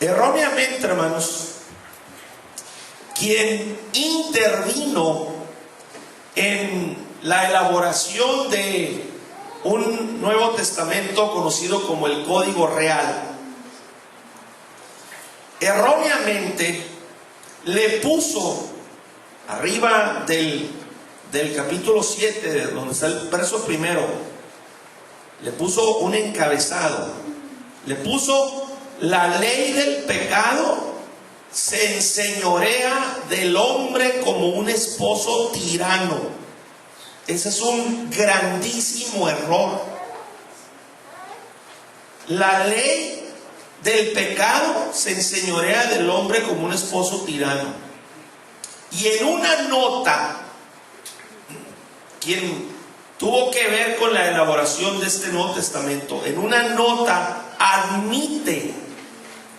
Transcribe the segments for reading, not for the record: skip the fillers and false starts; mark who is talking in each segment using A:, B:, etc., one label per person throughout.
A: Erróneamente, hermanos, quien intervino en la elaboración de un Nuevo Testamento conocido como el Código Real, erróneamente le puso arriba del capítulo 7, donde está el verso primero, le puso un encabezado, le puso: la ley del pecado se enseñorea del hombre como un esposo tirano. Ese es un grandísimo error. La ley del pecado se enseñorea del hombre como un esposo tirano. Y en una nota, quien tuvo que ver con la elaboración de este Nuevo Testamento, en una nota admite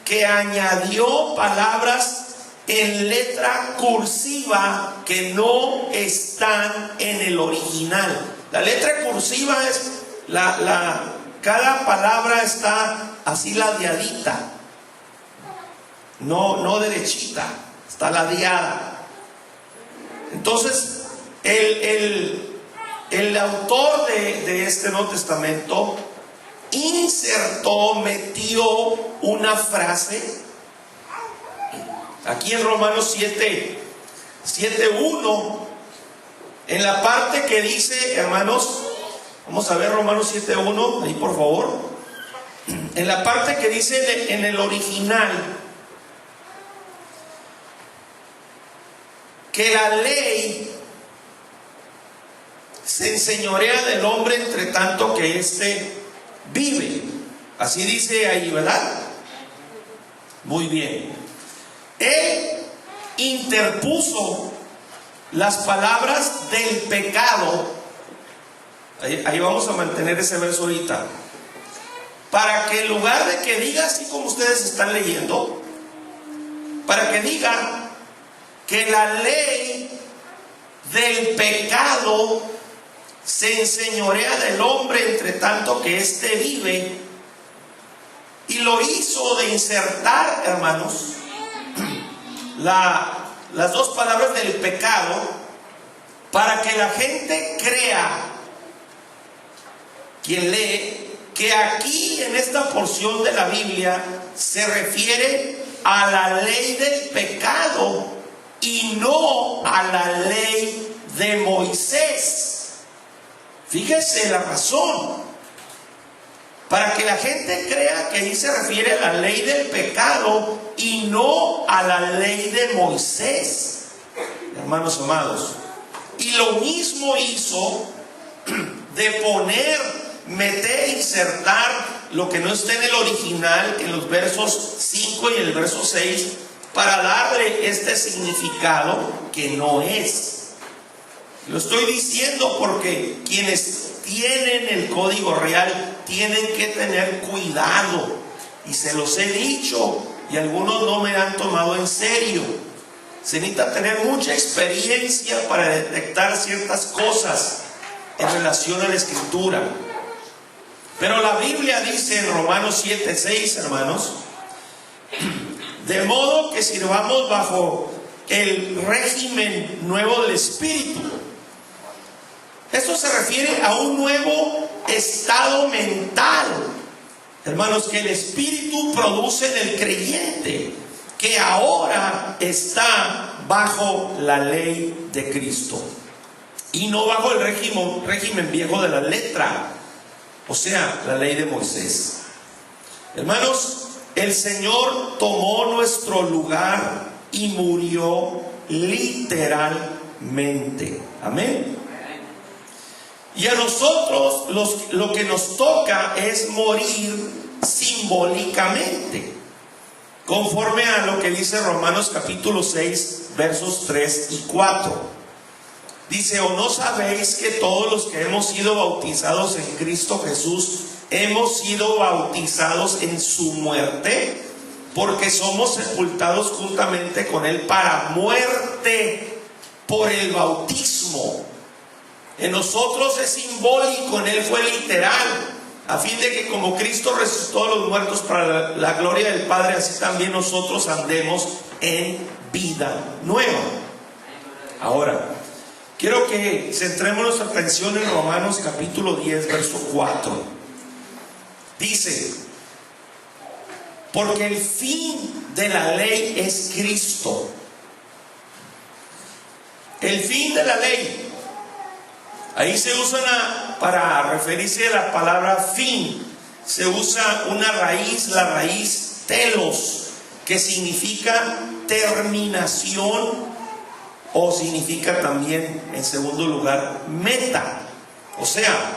A: que añadió palabras en letra cursiva que no están en el original. La letra cursiva es cada palabra está así ladeadita, no derechita, está ladeada. Entonces el autor de este Nuevo Testamento metió una frase aquí en Romanos 7:1, en la parte que dice, hermanos, vamos a ver Romanos 7:1, ahí por favor, en la parte que dice en el original que la ley se enseñorea del hombre entre tanto que éste vive. Así dice ahí, ¿verdad? Muy bien. Él interpuso las palabras del pecado. Ahí vamos a mantener ese verso ahorita, para que en lugar de que diga así como ustedes están leyendo, para que diga que la ley del pecado se enseñorea del hombre entre tanto que éste vive. Y lo hizo de insertar, hermanos, las dos palabras del pecado, para que la gente crea, quien lee, que aquí en esta porción de la Biblia se refiere a la ley del pecado y no a la ley de Moisés. Fíjese la razón. Para que la gente crea que ahí se refiere a la ley del pecado y no a la ley de Moisés, hermanos amados. Y lo mismo hizo de meter, insertar lo que no está en el original, en los versos 5 y el verso 6, para darle este significado que no es. Lo estoy diciendo porque quienes tienen el Código Real tienen que tener cuidado, y se los he dicho, y algunos no me han tomado en serio. Se necesita tener mucha experiencia para detectar ciertas cosas en relación a la Escritura. Pero la Biblia dice en Romanos 7:6, hermanos, de modo que sirvamos bajo el régimen nuevo del Espíritu. Esto se refiere a un nuevo estado mental, hermanos, que el Espíritu produce en el creyente, que ahora está bajo la ley de Cristo y no bajo el régimen viejo de la letra, o sea, la ley de Moisés. Hermanos, el Señor tomó nuestro lugar y murió literalmente. Amén. Y a nosotros lo que nos toca es morir simbólicamente, conforme a lo que dice Romanos capítulo 6, versos 3 y 4. Dice: ¿o no sabéis que todos los que hemos sido bautizados en Cristo Jesús hemos sido bautizados en su muerte? Porque somos sepultados juntamente con Él para muerte por el bautismo. En nosotros es simbólico, en Él fue literal. a fin de que como Cristo resucitó a los muertos para la gloria del Padre, así también nosotros andemos en vida nueva. Ahora, quiero que centremos nuestra atención en Romanos capítulo 10, verso 4. Dice: porque el fin de la ley es Cristo. El fin de la ley, ahí se usa para referirse a la palabra fin, se usa una raíz, la raíz telos, que significa terminación, o significa también, en segundo lugar, meta. O sea,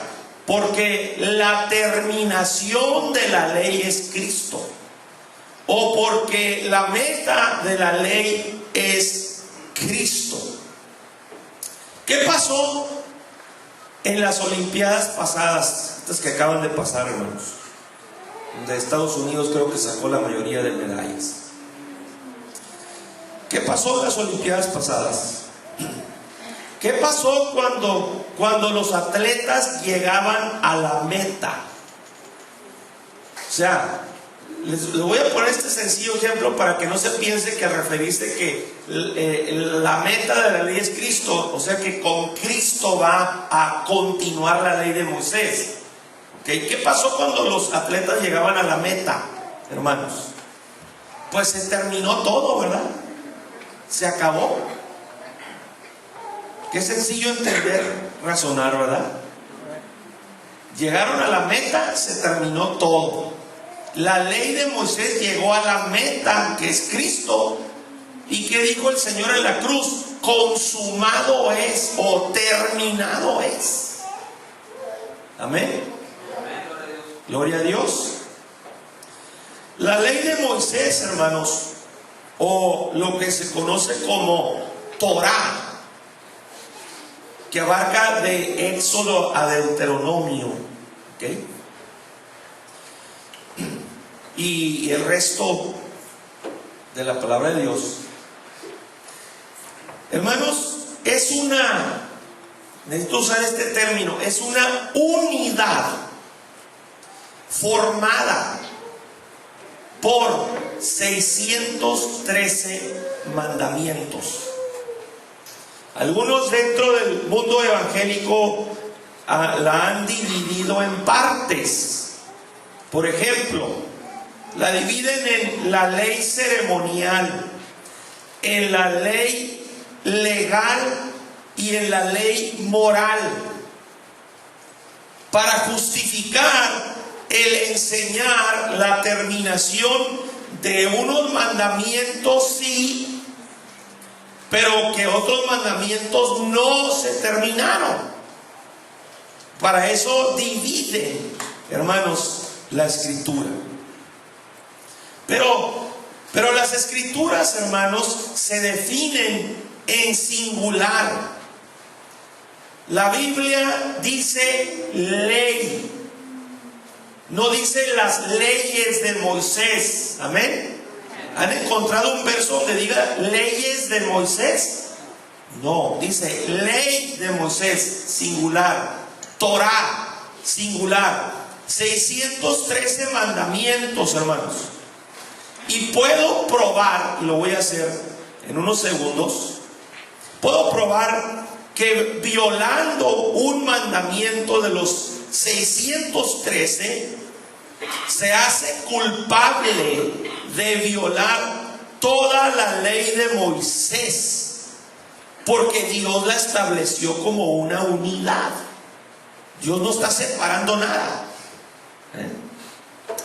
A: porque la terminación de la ley es Cristo, o porque la meta de la ley es Cristo. ¿Qué pasó en las Olimpiadas pasadas, estas que acaban de pasar, hermanos? De Estados Unidos creo que sacó la mayoría de medallas. ¿Qué pasó en las Olimpiadas pasadas? ¿Qué pasó cuando los atletas llegaban a la meta? O sea, les voy a poner este sencillo ejemplo para que no se piense que al referirse que la meta de la ley es Cristo, o sea que con Cristo va a continuar la ley de Moisés. ¿Okay? ¿Qué pasó cuando los atletas llegaban a la meta, hermanos? Pues se terminó todo, ¿verdad? Se acabó. Qué sencillo entender, razonar, ¿verdad? Llegaron a la meta, se terminó todo. La ley de Moisés llegó a la meta, que es Cristo. ¿Y qué dijo el Señor en la cruz? Consumado es, o terminado es. Amén. Gloria a Dios. La ley de Moisés, hermanos, o lo que se conoce como Torá, que abarca de Éxodo a Deuteronomio, ¿okay? Y el resto de la palabra de Dios, hermanos, es una, necesito usar este término, es una unidad formada por 613 mandamientos. Algunos dentro del mundo evangélico la han dividido en partes. Por ejemplo, la dividen en la ley ceremonial, en la ley legal y en la ley moral, para justificar el enseñar la terminación de unos mandamientos sí, pero que otros mandamientos no se terminaron. Para eso dividen, hermanos, la escritura. Pero las escrituras, hermanos, se definen en singular. La Biblia dice ley, no dice las leyes de Moisés. Amén. ¿Han encontrado un verso donde diga leyes de Moisés? No, dice ley de Moisés, singular. Torá, singular. 613 mandamientos, hermanos. Y puedo probar, y lo voy a hacer en unos segundos, puedo probar que violando un mandamiento de los 613 se hace culpable de violar toda la ley de Moisés, porque Dios la estableció como una unidad. Dios no está separando nada.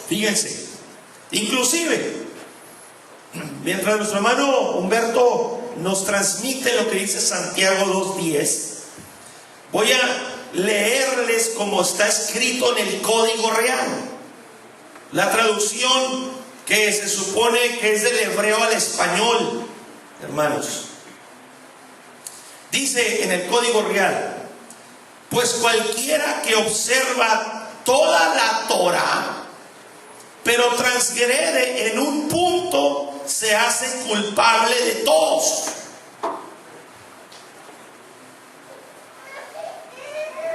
A: Fíjense, inclusive mientras nuestro hermano Humberto nos transmite lo que dice Santiago 2:10, voy a leerles como está escrito en el Código Real, la traducción que se supone que es del hebreo al español, hermanos. Dice en el Código Real: pues cualquiera que observa toda la Torá, pero transgrede en un punto, se hace culpable de todos.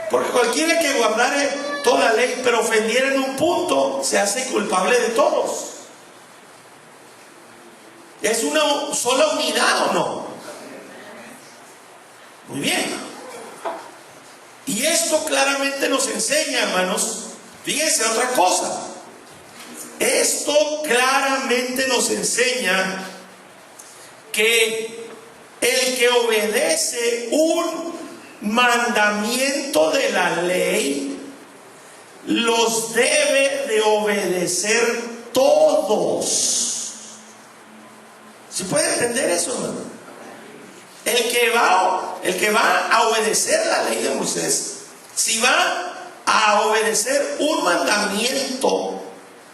A: Porque cualquiera que guardare toda la ley, pero ofendiera en un punto, se hace culpable de todos. ¿Es una sola unidad o no? Muy bien. Y esto claramente nos enseña, hermanos, fíjense otra cosa. Esto claramente nos enseña que el que obedece un mandamiento de la ley, los debe de obedecer todos. ¿Se puede entender eso, hermano? El que va a obedecer la ley de Moisés, si va a obedecer un mandamiento,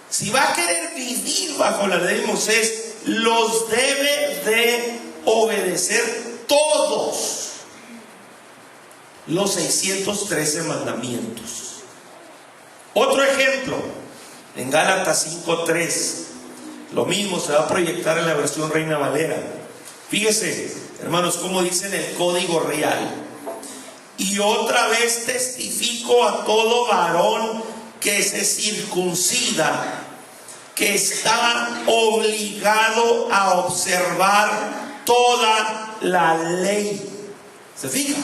A: si va a querer vivir bajo la ley de Moisés, los debe de obedecer todos los 613 mandamientos. Otro ejemplo, en Gálatas 5:3, lo mismo se va a proyectar en la versión Reina Valera. Fíjese, hermanos, como dice en el Código Real: y otra vez testifico a todo varón que se circuncida, que está obligado a observar toda la ley. ¿Se fija?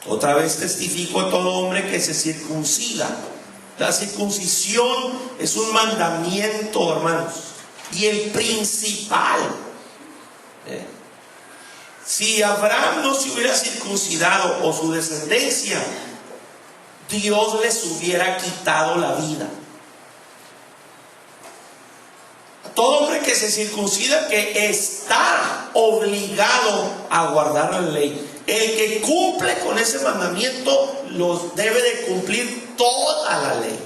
A: Otra vez testifico a todo hombre que se circuncida. La circuncisión es un mandamiento, hermanos, y el principal. Si Abraham no se hubiera circuncidado, o su descendencia, Dios les hubiera quitado la vida. Todo hombre que se circuncida, que está obligado a guardar la ley. El que cumple con ese mandamiento, los debe de cumplir toda la ley.